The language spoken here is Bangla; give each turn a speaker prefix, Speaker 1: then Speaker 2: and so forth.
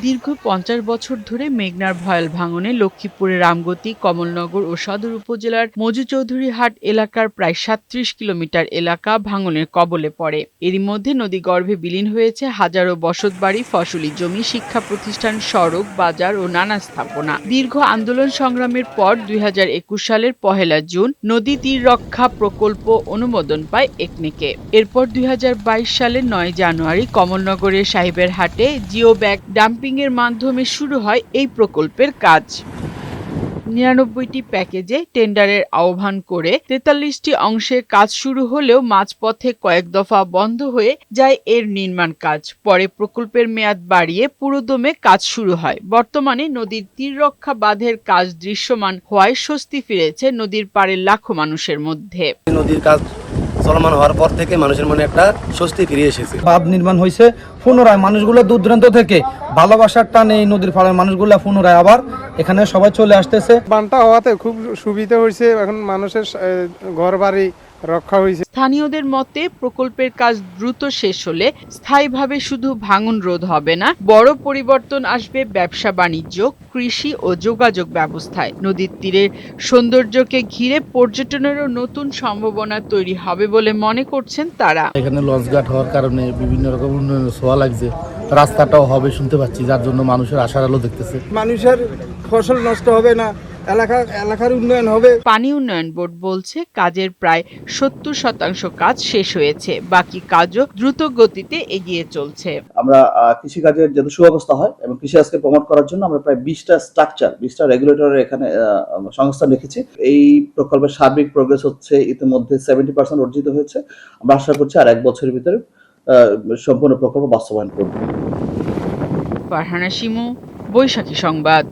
Speaker 1: দীর্ঘ ৫০ বছর ধরে মেঘনার ভয়াল ভাঙনে লক্ষ্মীপুরের রামগতি, কমলনগর ও সদর উপজেলার মজুচৌধুরীহাট এলাকার প্রায় ৩৭ কিলোমিটার এলাকা ভাঙনের কবলে পড়ে। এরই মধ্যে নদীগর্ভে বিলীন হয়েছে হাজারো বসতবাড়ি, ফসলি জমি, শিক্ষা প্রতিষ্ঠান, সড়ক, বাজার ও নানা স্থাপনা। দীর্ঘ আন্দোলন সংগ্রামের পর ২০২১ সালের ১লা জুন নদী তীর রক্ষা প্রকল্প অনুমোদন পায় একনেকে। এরপর ২০২২ সালের ৯ জানুয়ারি কমলনগরের সাহেবের হাটে জিও ব্যাগ ডাম্পিং এর মাধ্যমে শুরু হয় এই প্রকল্পের কাজ। ৯৯টি প্যাকেজে টেন্ডারের আহ্বান করে ৪৩টি অংশে কাজ শুরু হলেও মাঝপথে কয়েক দফা বন্ধ হয়ে যায় এর নির্মাণ কাজ। পরে প্রকল্পের মেয়াদ বাড়িয়ে পুরোদমে কাজ শুরু হয়। বর্তমানে নদীর তীর রক্ষা বাঁধের কাজ দৃশ্যমান হওয়ায় স্বস্তি ফিরেছে নদীর পাড়ের লাখো মানুষের মধ্যে।
Speaker 2: নদীর কাজ চলমান হওয়ার পর থেকে মানুষের মনে একটা স্বস্তি ফিরে এসেছে।
Speaker 3: বাঁধ নির্মাণ হয়েছে, পুনরায় মানুষগুলো দূর দূরান্ত থেকে ভালোবাসার টানে এই নদীর পাড়ের মানুষগুলো পুনরায় আবার এখানে সবাই চলে আসতেছে।
Speaker 4: বানটা হওয়াতে খুব সুবিধা হয়েছে, এখন মানুষের ঘর বাড়ি রক্ষা হয়েছে।
Speaker 1: স্থানীয়দের মতে প্রকল্পের কাজ দ্রুত শেষ হলে স্থায়ীভাবে শুধু ভাঙন রোধ হবে না, বড় পরিবর্তন আসবে ব্যবসা বাণিজ্য, কৃষি ও যোগাযোগ ব্যবস্থায়। নদীর তীরের সৌন্দর্যকে ঘিরে পর্যটনেরও নতুন সম্ভাবনা তৈরি হবে বলে মনে করছেন তারা।
Speaker 5: এখানে লঞ্চঘাট হওয়ার কারণে বিভিন্ন রকম উন্নয়নের ছোঁয়া লাগছে, রাস্তাটাও হবে শুনতে পাচ্ছি, যার জন্য মানুষের আশার আলো দেখতেছে।
Speaker 4: মানুষের ফসল নষ্ট হবে না, এলাকার উন্নয়ন হবে।
Speaker 1: পানি উন্নয়ন বোর্ড বলছে কাজের প্রায় ৭০% কাজ শেষ হয়েছে, বাকি কাজও দ্রুত গতিতে এগিয়ে চলছে।
Speaker 6: আমরা কৃষিকাজের যাতে সুব্যবস্থা হয় এবং কৃষি আজকে প্রমোট করার জন্য আমরা প্রায় 20টা স্ট্রাকচার, 20টা রেগুলেটরের এখানে সংস্থান রেখেছি। এই প্রকল্পের সার্বিক প্রোগ্রেস হচ্ছে ইতিমধ্যে 70% অর্জিত হয়েছে। আমরা আশা করছি আর 1 বছরের ভিতরে সম্পূর্ণ প্রকল্প বাস্তবায়ন করব।
Speaker 1: ফারহানা শিমু, বৈশাখী সংবাদ।